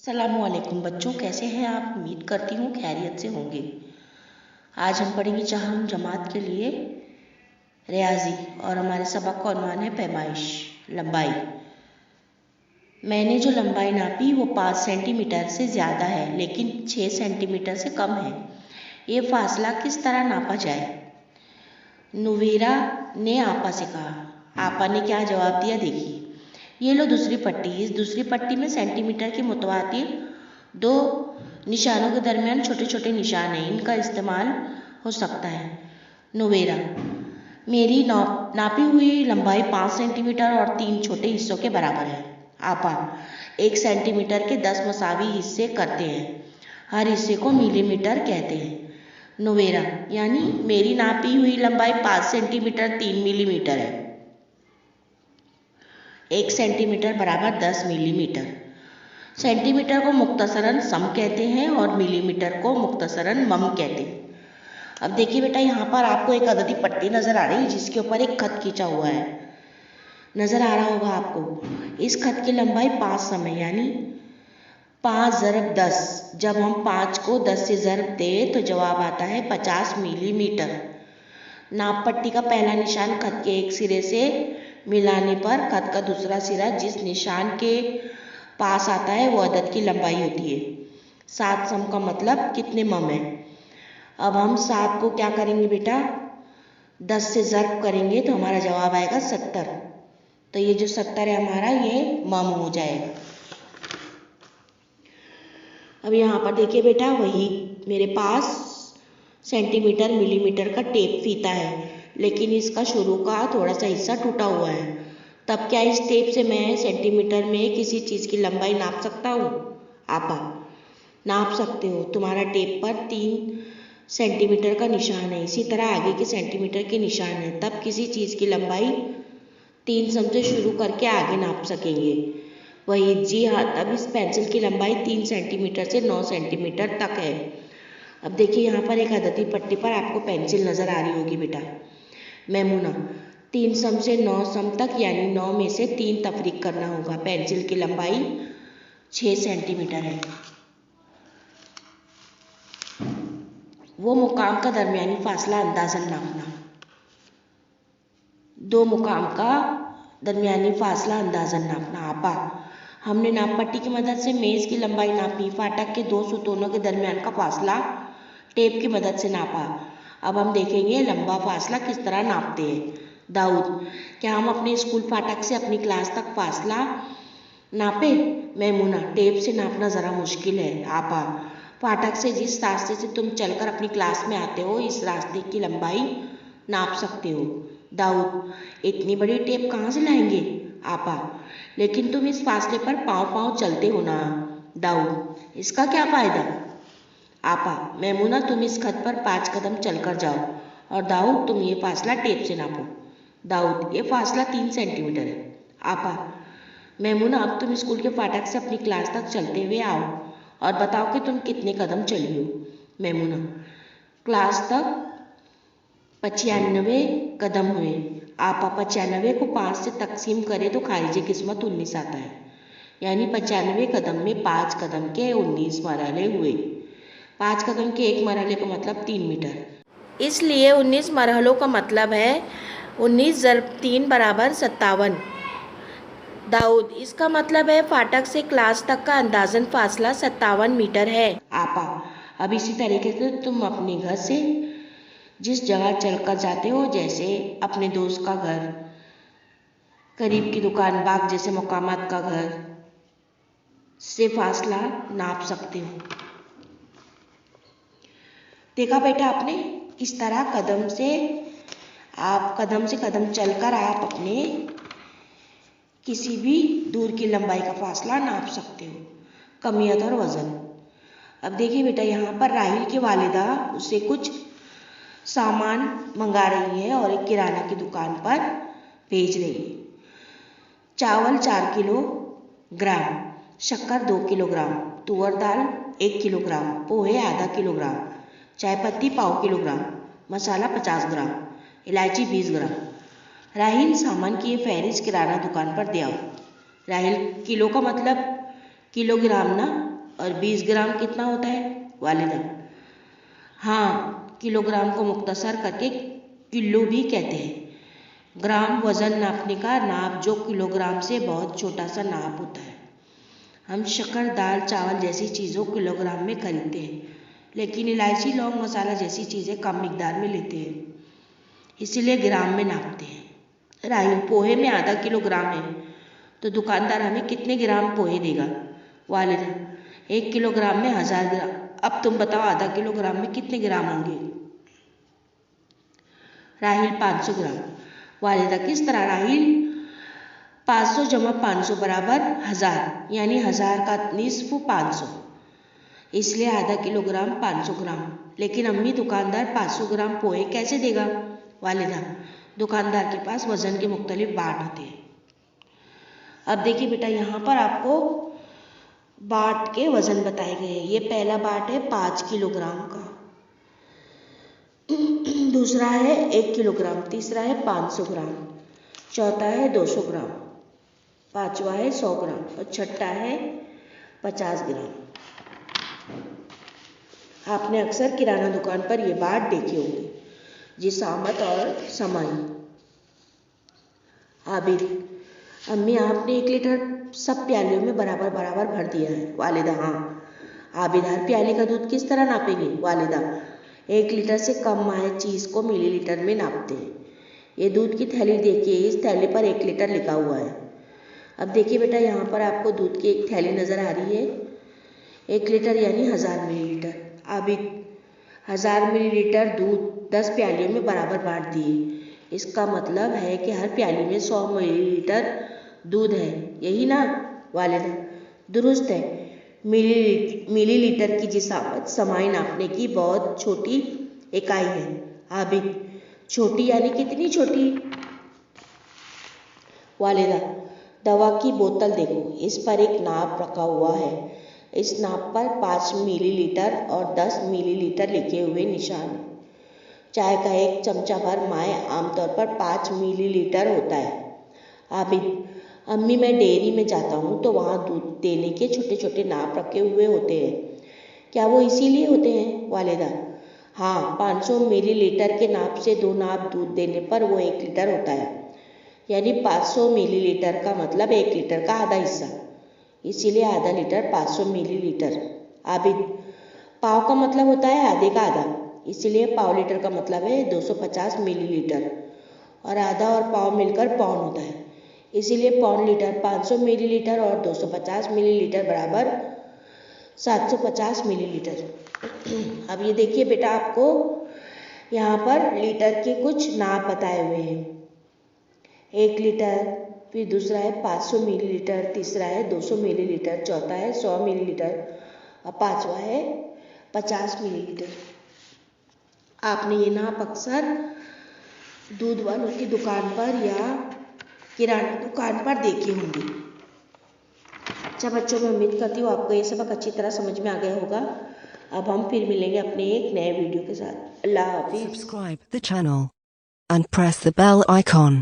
अस्सलामुअलैकुम बच्चों, कैसे हैं आप। उम्मीद करती हूँ खैरियत से होंगे। आज हम पढ़ेंगे चाहम जमात के लिए रियाजी और हमारे सबक का उन्वान है पैमाइश लंबाई। मैंने जो लंबाई नापी वो 5 सेंटीमीटर से ज़्यादा है लेकिन 6 सेंटीमीटर से कम है। ये फासला किस तरह नापा जाए। नुवेरा ने आपा से कहा। आपा ने क्या जवाब दिया देखिए। ये लो दूसरी पट्टी। इस दूसरी पट्टी में सेंटीमीटर के मुतवातिर दो निशानों के दरमियान छोटे छोटे निशान हैं, इनका इस्तेमाल हो सकता है। नुवेरा, मेरी नापी हुई लंबाई 5 सेंटीमीटर और 3 छोटे हिस्सों के बराबर है। आपा, 1 सेंटीमीटर के 10 मसावी हिस्से करते हैं, हर हिस्से को मिलीमीटर कहते हैं। नुवेरा, यानी मेरी नापी हुई लंबाई 5 सेंटीमीटर 3 मिलीमीटर है। 1 सेंटीमीटर बराबर 10 मिलीमीटर। सेंटीमीटर को मुख्तसरन सम कहते हैं और मिलीमीटर को मुख्तसरन मम कहते हैं। अब देखिए बेटा, यहाँ पर आपको एक अददी पट्टी नज़र आ रही है जिसके ऊपर एक खत खींचा हुआ है, नज़र आ रहा होगा आपको। इस खत की लंबाई 5 सम है, यानी 5 ज़रब 10। जब हम 5 को 10 से ज़रब दें तो जवाब आता है 50 मिलीमीटर। नाप पट्टी का पहला निशान खत के एक सिरे से मिलाने पर खत का दूसरा सिरा जिस निशान के पास आता है वो अदद की लंबाई होती है। 7 सम का मतलब कितने मम है। अब हम 7 को क्या करेंगे बेटा, 10 से ज़र्ब करेंगे तो हमारा जवाब आएगा 70। तो ये जो 70 है हमारा, ये मम हो जाएगा। अब यहाँ पर देखिए बेटा, वही मेरे पास सेंटीमीटर मिलीमीटर का टेप फीता है, लेकिन इसका शुरू का थोड़ा सा हिस्सा टूटा हुआ है। तब क्या इस टेप से मैं सेंटीमीटर में किसी चीज़ की लंबाई नाप सकता हूँ। आपा, नाप सकते हो। तुम्हारा टेप पर 3 सेंटीमीटर का निशान है, इसी तरह आगे के सेंटीमीटर के निशान है। तब किसी चीज़ की लंबाई 3 सम से शुरू करके आगे नाप सकेंगे। वही, जी हाँ, तब इस पेंसिल की लंबाई 3 सेंटीमीटर से 9 सेंटीमीटर तक है। अब देखिए, यहाँ पर एक अददी पट्टी पर आपको पेंसिल नज़र आ रही होगी बेटा। मैमूना, 3 सम से 9 सम तक, यानी 9 में से 3 तफरीक करना होगा। पेंसिल की लंबाई 6 सेंटीमीटर है। वो मुकाम का दरमियानी फासला अंदाज़न नापना। 2 मुकाम का दरमियानी फासला अंदाज़न नापना। आपा, हमने नाप पट्टी की मदद से मेज़ की लंबाई नापी, फाटक के 2 सुतूनों के दरमियान का फासला टेप की मदद से नापा। अब हम देखेंगे लंबा फासला किस तरह नापते हैं। दाऊद, क्या हम अपने स्कूल फाटक से अपनी क्लास तक फासला नापे। मैमूना, टेप से नापना ज़रा मुश्किल है। आपा, फाटक से जिस रास्ते से तुम चलकर अपनी क्लास में आते हो, इस रास्ते की लंबाई नाप सकते हो। दाऊद, इतनी बड़ी टेप कहाँ से लाएंगे। आपा, लेकिन तुम इस फासले पर पाँव पाँव चलते हो ना। दाऊद, इसका क्या फ़ायदा। आपा, मैमूना, तुम इस खत पर 5 कदम चलकर जाओ और दाऊद तुम ये फासला टेप से नापो। दाऊद, ये फासला 3 सेंटीमीटर है। आपा, मैमूना, अब तुम स्कूल के फाटक से अपनी क्लास तक चलते हुए आओ और बताओ कि तुम कितने कदम चली हो। मैमूना, क्लास तक 95 कदम हुए। आपा, 95 को 5 से तकसीम करें तो खारिज किस्मत 19 आता है, यानी 95 कदम में 5 कदम के 19 मरहले हुए। 5 कदम के एक मरहले का मतलब 3 मीटर, इसलिए 19 मरहलों का मतलब है 19 ज़रब 3 बराबर 57। दाऊद, इसका मतलब है फाटक से क्लास तक का अंदाज़न फासला 57 मीटर है। आपा, अब इसी तरीके से तुम अपने घर से जिस जगह चलकर जाते हो, जैसे अपने दोस्त का घर, करीब की दुकान, बाग जैसे मकामात का घर से फासला नाप सकते हो। देखा बेटा आपने, किस तरह कदम से कदम चलकर आप अपने किसी भी दूर की लंबाई का फासला नाप सकते हो। कमियत और वज़न। अब देखिए बेटा, यहाँ पर राहिल की वालिदा उसे कुछ सामान मंगा रही है और एक किराना की दुकान पर भेज रही है। चावल 4 किलोग्राम, शक्कर 2 किलोग्राम, तुअर दाल 1 किलोग्राम, पोहे आधा किलोग्राम, चाय पत्ती पाव किलोग्राम, मसाला 50 ग्राम, इलायची 20 ग्राम। राहिल, सामान की ये फहरिस्त किराना दुकान पर दे आओ। राहिल, किलो का मतलब किलोग्राम ना, और 20 ग्राम कितना होता है वालिदा? हाँ, किलोग्राम को मुख्तसर करके किलो भी कहते हैं। ग्राम वजन नापने का नाप जो किलोग्राम से बहुत छोटा सा नाप होता है। हम शक्कर, दाल, चावल जैसी चीज़ों किलोग्राम में खरीदते हैं, लेकिन इलायची, लौंग, मसाला जैसी चीज़ें कम मिकदार में लेते हैं, इसीलिए ग्राम में नापते हैं। राहिल, पोहे में आधा किलोग्राम है, तो दुकानदार हमें कितने ग्राम पोहे देगा? वालिदा, 1 किलोग्राम में 1000 ग्राम। अब तुम बताओ आधा किलोग्राम में कितने ग्राम होंगे? राहिल, 500 ग्राम। वालिदा, किस तरह राहिल? 500 जमा 500 बराबर 1000, यानी 1000 का निस्फ 500, इसलिए आधा किलोग्राम 500 ग्राम। लेकिन अम्मी, दुकानदार 500 ग्राम पोहे कैसे देगा? वालिदा, दुकानदार के पास वजन के मुख्तलिफ बाट होते हैं। अब देखिए बेटा, यहाँ पर आपको बाट के वजन बताए गए हैं। ये पहला बाट है 5 किलोग्राम का, दूसरा है 1 किलोग्राम, तीसरा है 500 ग्राम, चौथा है 200 ग्राम, पांचवा है 100 ग्राम और छठा है 50 ग्राम। आपने अक्सर किराना दुकान पर ये बाट देखे होंगे, जिसामत और समाई। आबिद, अम्मी, आपने 1 लीटर सब प्यालियों में बराबर बराबर भर दिया है। वालिदा, हाँ। आबिद, हर प्याले का दूध किस तरह नापेंगे? वालिदा, 1 लीटर से कम आए चीज़ को मिलीलीटर में नापते हैं। ये दूध की थैली देखिए, इस थैली पर 1 लीटर लिखा हुआ है। अब देखिए बेटा, यहाँ पर आपको दूध की एक थैली नज़र आ रही है। 1 लीटर यानी 1000 मिलीलीटर। आबिद, 1000 मिलीलीटर दूध 10 प्यालियों में बराबर बांट दिए। इसका मतलब है कि हर प्याली में 100 मिलीलीटर दूध है, यही ना? वालिदा, दुरुस्त है। मिलीलीटर की जिसामत समाई नापने की बहुत छोटी इकाई है। आबिद, छोटी यानी कितनी छोटी? वालिदा, दवा की बोतल देखो, इस पर एक नाप रखा हुआ है। इस नाप पर 5 मिलीलीटर और 10 मिलीलीटर लिखे हुए निशान है। चाय का एक चमचा भर माए आमतौर पर 5 मिलीलीटर होता है। आबिद, अम्मी, मैं डेयरी में जाता हूँ तो वहाँ दूध देने के छोटे छोटे नाप रखे हुए होते हैं, क्या वो इसीलिए होते हैं? वालिदा, हाँ, 500 मिलीलीटर के नाप से 2 नाप दूध देने पर वो 1 लीटर होता है, यानी 500 मिलीलीटर का मतलब 1 लीटर का आधा हिस्सा, इसीलिए आधा लीटर 500 मिलीलीटर। आबिद, पाव का मतलब होता है आधे का आधा, इसीलिए पाव लीटर का मतलब है 250 मिलीलीटर, और आधा और पाव मिलकर पौन होता है, इसीलिए पौन लीटर। 500 मिलीलीटर और 250 मिलीलीटर बराबर 750 मिलीलीटर। अब ये देखिए बेटा, आपको यहाँ पर लीटर के कुछ नाप बताए हुए हैं। 1 लीटर, फिर दूसरा है 500 मिलीलीटर, तीसरा है 200 मिलीलीटर, चौथा है 100 मिलीलीटर और पांचवा है 50 मिलीलीटर। आपने ये नाप अक्सर दूध वालों की दुकान पर या किराना दुकान पर देखे होंगे। अच्छा बच्चों, मैं उम्मीद करती हूँ आपको ये सबक अच्छी तरह समझ में आ गया होगा। अब हम फिर मिलेंगे अपने एक नए वीडियो के साथ। अल्लाह हाफिज। Subscribe the channel and press the bell icon.